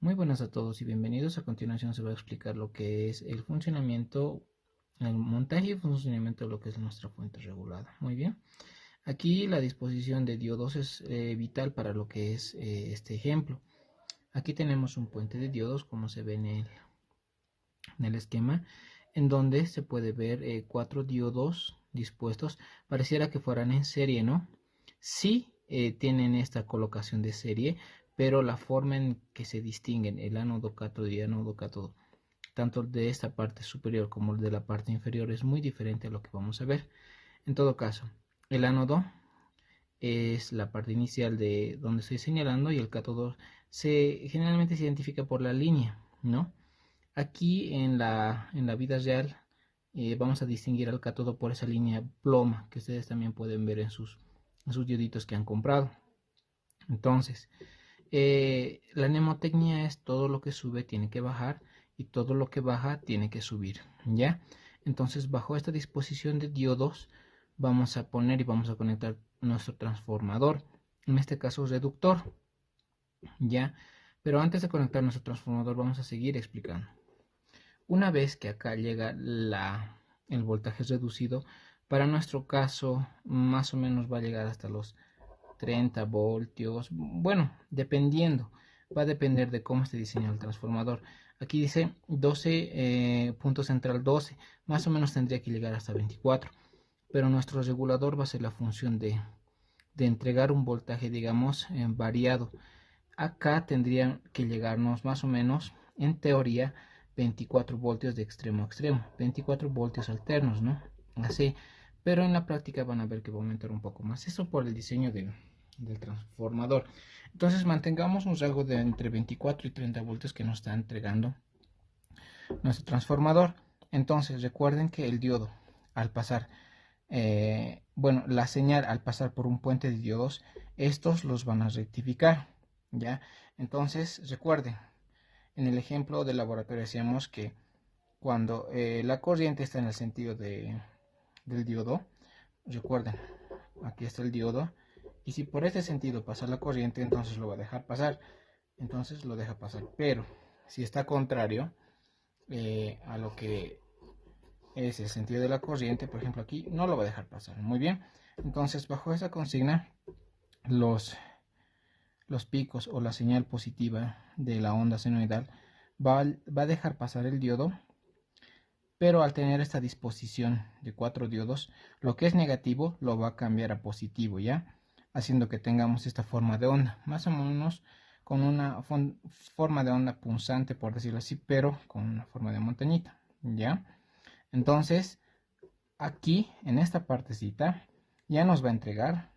Muy buenas a todos y bienvenidos. A continuación se va a explicar lo que es el funcionamiento, el montaje y funcionamiento de lo que es nuestra fuente regulada. Muy bien. Aquí la disposición de diodos es vital para lo que es este ejemplo. Aquí tenemos un puente de diodos, como se ve en el esquema, en donde se puede ver 4 diodos dispuestos. Pareciera que fueran en serie, ¿no? Sí, tienen esta colocación de serie, pero la forma en que se distinguen el ánodo cátodo y ánodo cátodo, tanto de esta parte superior como de la parte inferior, es muy diferente a lo que vamos a ver. En todo caso, el ánodo es la parte inicial de donde estoy señalando y el cátodo generalmente se identifica por la línea, ¿no? Aquí en la vida real vamos a distinguir al cátodo por esa línea ploma que ustedes también pueden ver en sus dioditos que han comprado. Entonces, la mnemotecnia es: todo lo que sube tiene que bajar y todo lo que baja tiene que subir, ¿ya? Entonces, bajo esta disposición de diodos, vamos a poner y vamos a conectar nuestro transformador, en este caso reductor, ¿ya? Pero antes de conectar nuestro transformador, vamos a seguir explicando. Una vez que acá llega el voltaje reducido, para nuestro caso más o menos va a llegar hasta los 30 voltios. Bueno, dependiendo, va a depender de cómo esté diseñado el transformador. Aquí dice 12, punto central 12, más o menos tendría que llegar hasta 24, pero nuestro regulador va a ser la función de entregar un voltaje, digamos, variado. Acá tendría que llegarnos más o menos, en teoría, 24 voltios de extremo a extremo, 24 voltios alternos, ¿no? Así, pero en la práctica van a ver que va a aumentar un poco más. Eso por el diseño del transformador. Entonces mantengamos un rango de entre 24 y 30 voltios que nos está entregando nuestro transformador. Entonces recuerden que el diodo, al pasar, bueno, la señal al pasar por un puente de diodos, estos los van a rectificar, ¿ya? Entonces recuerden, en el ejemplo del laboratorio decíamos que cuando la corriente está en el sentido del diodo, recuerden, aquí está el diodo, y si por este sentido pasa la corriente, entonces lo va a dejar pasar, entonces lo deja pasar. Pero si está contrario a lo que es el sentido de la corriente, por ejemplo aquí, no lo va a dejar pasar. Muy bien, entonces bajo esa consigna, los, los picos o la señal positiva de la onda senoidal va a dejar pasar el diodo, pero al tener esta disposición de 4 diodos, lo que es negativo lo va a cambiar a positivo, ¿ya? Haciendo que tengamos esta forma de onda, más o menos con una forma de onda punzante, por decirlo así, pero con una forma de montañita, ¿ya? Entonces, aquí, en esta partecita, ya nos va a entregar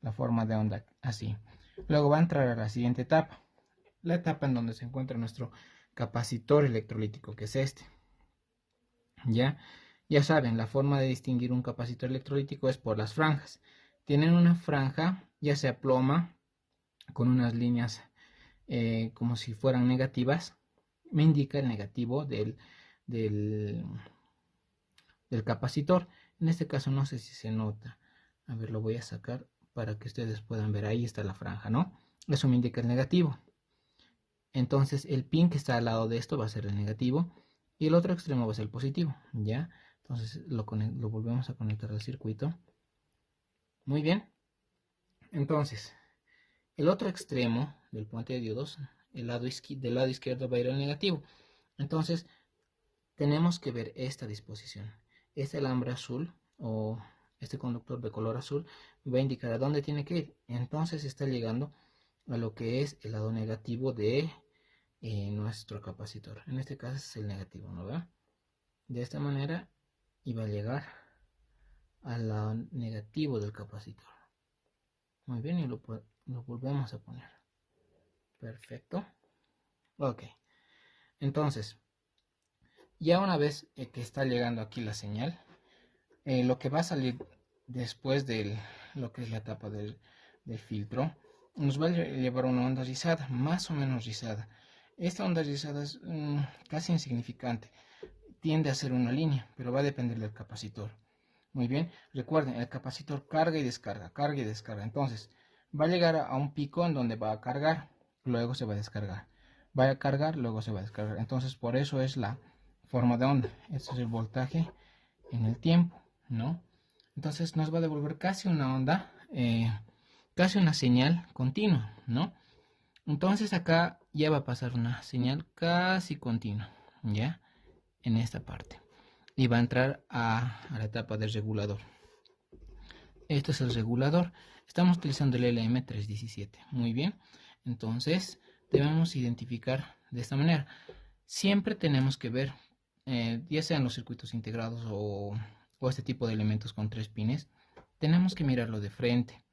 la forma de onda así. Luego va a entrar a la siguiente etapa, la etapa en donde se encuentra nuestro capacitor electrolítico, que es este. Ya saben, la forma de distinguir un capacitor electrolítico es por las franjas. Tienen una franja, ya sea ploma, con unas líneas como si fueran negativas, me indica el negativo del, del capacitor. En este caso no sé si se nota. A ver, lo voy a sacar para que ustedes puedan ver. Ahí está la franja, ¿no? Eso me indica el negativo. Entonces el pin que está al lado de esto va a ser el negativo y el otro extremo va a ser el positivo, ¿ya? Entonces lo volvemos a conectar al circuito. Muy bien. Entonces, el otro extremo del puente de diodos, del lado izquierdo va a ir al negativo. Entonces, tenemos que ver esta disposición. Este alambre azul o este conductor de color azul va a indicar a dónde tiene que ir. Entonces está llegando a lo que es el lado negativo de nuestro capacitor. En este caso es el negativo, ¿no ve? De esta manera iba a llegar al lado negativo del capacitor. Muy bien, y lo volvemos a poner. Perfecto. Ok. Entonces, ya una vez que está llegando aquí la señal, lo que va a salir después de lo que es la etapa del filtro, nos va a llevar una onda rizada, más o menos rizada. Esta onda rizada es casi insignificante, tiende a ser una línea, pero va a depender del capacitor. Muy bien, recuerden, el capacitor carga y descarga, carga y descarga. Entonces, va a llegar a un pico en donde va a cargar, luego se va a descargar. va a cargar, luego se va a descargar. Entonces por eso es la forma de onda. Este es el voltaje en el tiempo, ¿no? Entonces nos va a devolver casi una onda, casi una señal continua, ¿no? Entonces acá ya va a pasar una señal casi continua, ¿ya? En esta parte. Y va a entrar a la etapa del regulador. Este es el regulador. Estamos utilizando el LM317. Muy bien. Entonces debemos identificar de esta manera. Siempre tenemos que ver, ya sean los circuitos integrados o este tipo de elementos con 3 pines, tenemos que mirarlo de frente.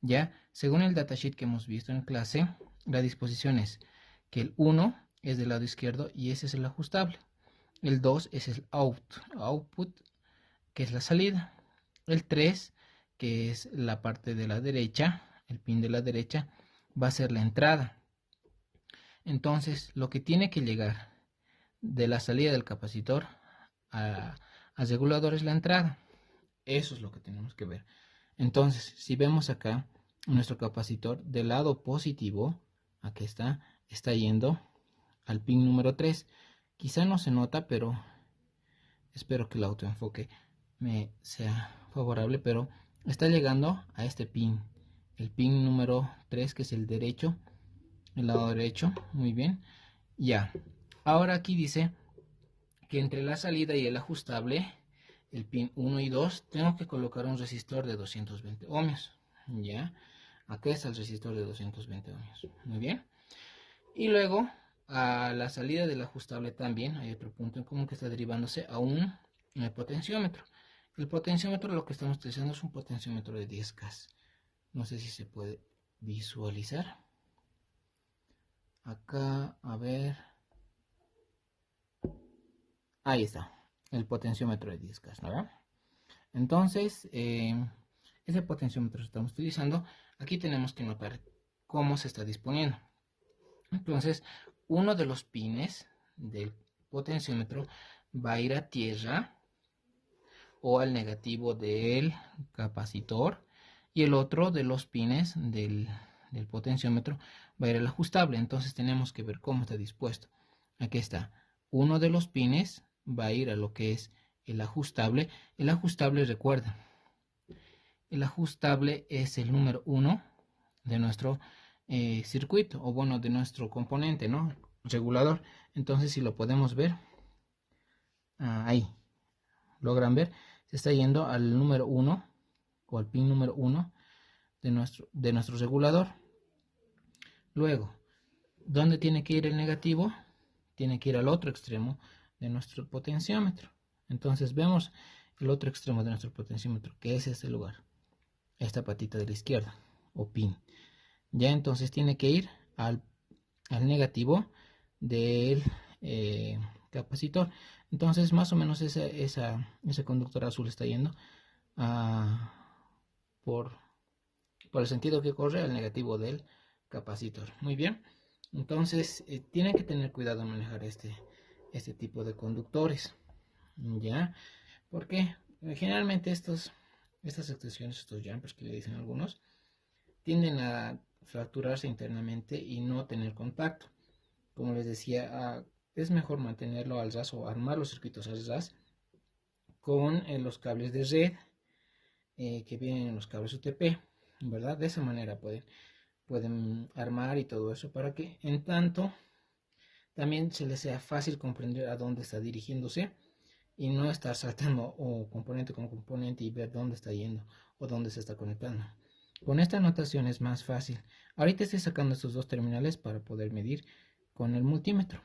Ya, según el datasheet que hemos visto en clase, la disposición es que el 1 es del lado izquierdo y ese es el ajustable. El 2 es el output, que es la salida. El 3, que es la parte de la derecha, el pin de la derecha, va a ser la entrada. Entonces, lo que tiene que llegar de la salida del capacitor al regulador es la entrada. Eso es lo que tenemos que ver. Entonces, si vemos acá, nuestro capacitor del lado positivo, aquí está yendo al pin número 3. Quizá no se nota, pero espero que el autoenfoque me sea favorable, pero está llegando a este pin, el pin número 3, que es el derecho, el lado derecho. Muy bien, ya. Ahora aquí dice que entre la salida y el ajustable, el pin 1 y 2, tengo que colocar un resistor de 220 ohmios. Ya, acá está el resistor de 220 ohmios. Muy bien. Y luego a la salida del ajustable también hay otro punto en común que está derivándose a un potenciómetro. El potenciómetro, lo que estamos utilizando es un potenciómetro de 10K. No sé si se puede visualizar. Acá, a ver. Ahí está, el potenciómetro de 10K, ¿no? Entonces, ese potenciómetro que estamos utilizando, aquí tenemos que notar cómo se está disponiendo. Entonces, uno de los pines del potenciómetro va a ir a tierra o al negativo del capacitor, y el otro de los pines del potenciómetro va a ir al ajustable. Entonces tenemos que ver cómo está dispuesto. Aquí está, uno de los pines va a ir a lo que es el ajustable. El ajustable, recuerda, el ajustable es el número 1 de nuestro circuito, o bueno, de nuestro componente, ¿no? Regulador. Entonces, si lo podemos ver, ahí, logran ver, se está yendo al número 1 o al pin número 1 de nuestro regulador. Luego, ¿dónde tiene que ir el negativo? Tiene que ir al otro extremo de nuestro potenciómetro. Entonces vemos el otro extremo de nuestro potenciómetro, que es este lugar, esta patita de la izquierda, o pin. Ya entonces tiene que ir al negativo del capacitor. Entonces más o menos ese conductor azul está yendo por el sentido que corre al negativo del capacitor. Muy bien. Entonces tienen que tener cuidado en manejar este tipo de conductores. ¿Ya? Porque generalmente estas extensiones, estos jumpers que le dicen algunos, tienden a fracturarse internamente y no tener contacto. Como les decía, es mejor mantenerlo al ras o armar los circuitos al ras con los cables de red que vienen en los cables UTP, ¿verdad? De esa manera pueden armar y todo eso, para que en tanto también se les sea fácil comprender a dónde está dirigiéndose y no estar saltando o componente con componente y ver dónde está yendo o dónde se está conectando. Con esta anotación es más fácil. Ahorita estoy sacando estos dos terminales para poder medir con el multímetro.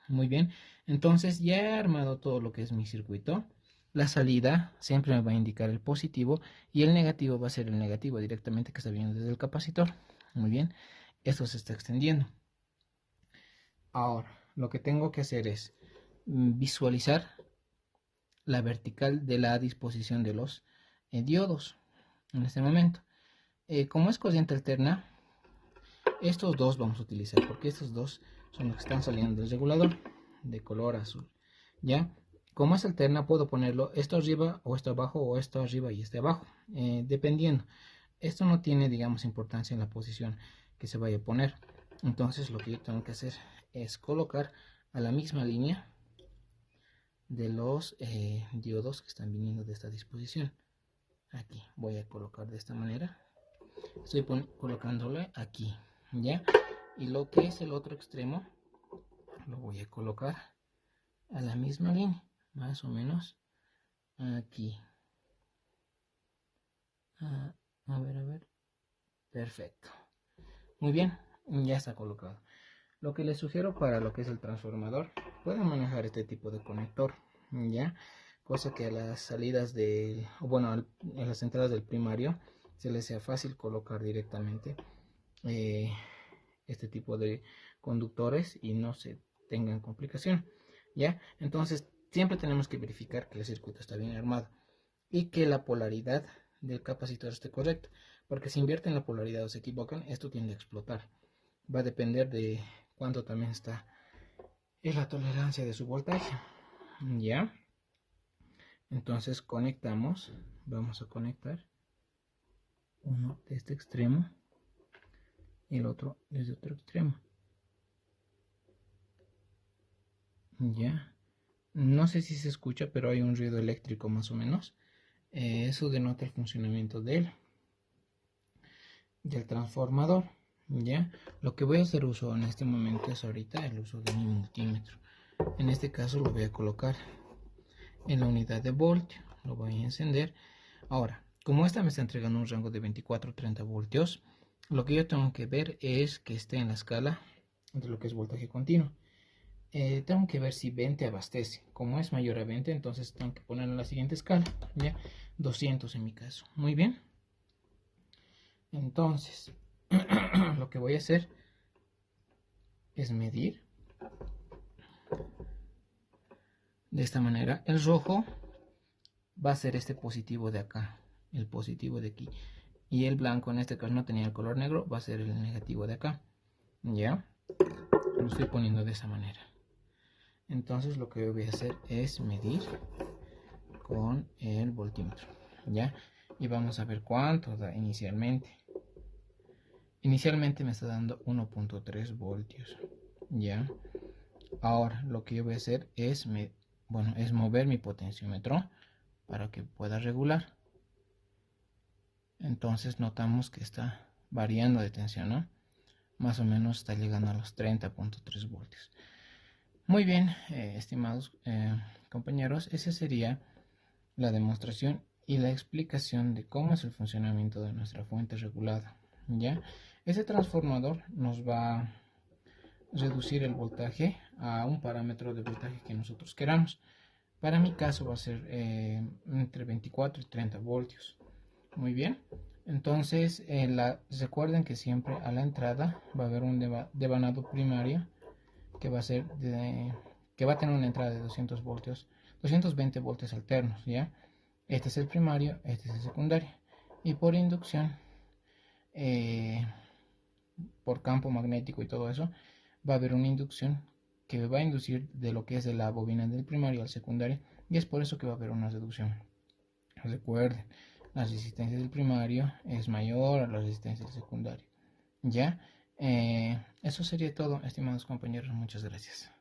Muy bien, entonces ya he armado todo lo que es mi circuito. La salida siempre me va a indicar el positivo y el negativo va a ser el negativo directamente que está viniendo desde el capacitor. Muy bien, esto se está extendiendo. Ahora, lo que tengo que hacer es visualizar la vertical de la disposición de los diodos en este momento. Como es corriente alterna, estos dos vamos a utilizar porque estos dos son los que están saliendo del regulador de color azul. ¿Ya? Como es alterna, puedo ponerlo esto arriba o esto abajo, o esto arriba y este abajo, dependiendo. Esto no tiene, digamos, importancia en la posición que se vaya a poner. Entonces lo que yo tengo que hacer es colocar a la misma línea de los diodos que están viniendo de esta disposición. Aquí voy a colocar de esta manera. Estoy colocándole aquí, ¿ya? Y lo que es el otro extremo lo voy a colocar a la misma línea, más o menos aquí. A ver, perfecto. Muy bien, ya está colocado. Lo que les sugiero para lo que es el transformador, pueden manejar este tipo de conector, ¿ya? Cosa que a las salidas del, bueno, a las entradas del primario se les sea fácil colocar directamente este tipo de conductores y no se tengan complicación, ¿ya? Entonces, siempre tenemos que verificar que el circuito está bien armado y que la polaridad del capacitor esté correcta, porque si invierten la polaridad o se equivocan, esto tiende a explotar. Va a depender de cuánto también está es la tolerancia de su voltaje, ¿ya? Entonces conectamos, vamos a conectar uno de este extremo y el otro desde otro extremo, ¿ya? No sé si se escucha, pero hay un ruido eléctrico más o menos. Eso denota el funcionamiento del transformador, ¿ya? Lo que voy a hacer uso en este momento es ahorita el uso de mi multímetro. En este caso lo voy a colocar en la unidad de voltio, lo voy a encender. Ahora, como esta me está entregando un rango de 24-30 voltios, lo que yo tengo que ver es que esté en la escala de lo que es voltaje continuo. Tengo que ver si 20 abastece. Como es mayor a 20, entonces tengo que poner en la siguiente escala, ¿ya? 200 en mi caso. Muy bien. Entonces, lo que voy a hacer es medir de esta manera. El rojo va a ser este positivo de acá, el positivo de aquí. Y el blanco, en este caso no tenía el color negro, va a ser el negativo de acá. ¿Ya? Lo estoy poniendo de esa manera. Entonces lo que voy a hacer es medir con el voltímetro, ¿ya? Y vamos a ver cuánto da inicialmente. Inicialmente me está dando 1.3 voltios, ¿ya? Ahora lo que yo voy a hacer es, es mover mi potenciómetro para que pueda regular. Entonces notamos que está variando de tensión, ¿no? Más o menos está llegando a los 30.3 voltios. Muy bien, estimados compañeros, esa sería la demostración y la explicación de cómo es el funcionamiento de nuestra fuente regulada. ¿Ya? Ese transformador nos va a reducir el voltaje a un parámetro de voltaje que nosotros queramos. Para mi caso va a ser entre 24 y 30 voltios. Muy bien. Entonces, recuerden que siempre a la entrada va a haber un devanado primario que va a ser que va a tener una entrada de 200 voltios, 220 voltios alternos, ¿ya? Este es el primario, este es el secundario. Y por inducción, eh, por campo magnético y todo eso, va a haber una inducción que va a inducir de lo que es de la bobina del primario al secundario, y es por eso que va a haber una reducción. Recuerden, la resistencia del primario es mayor a la resistencia del secundario. ¿Ya? Eso sería todo, estimados compañeros. Muchas gracias.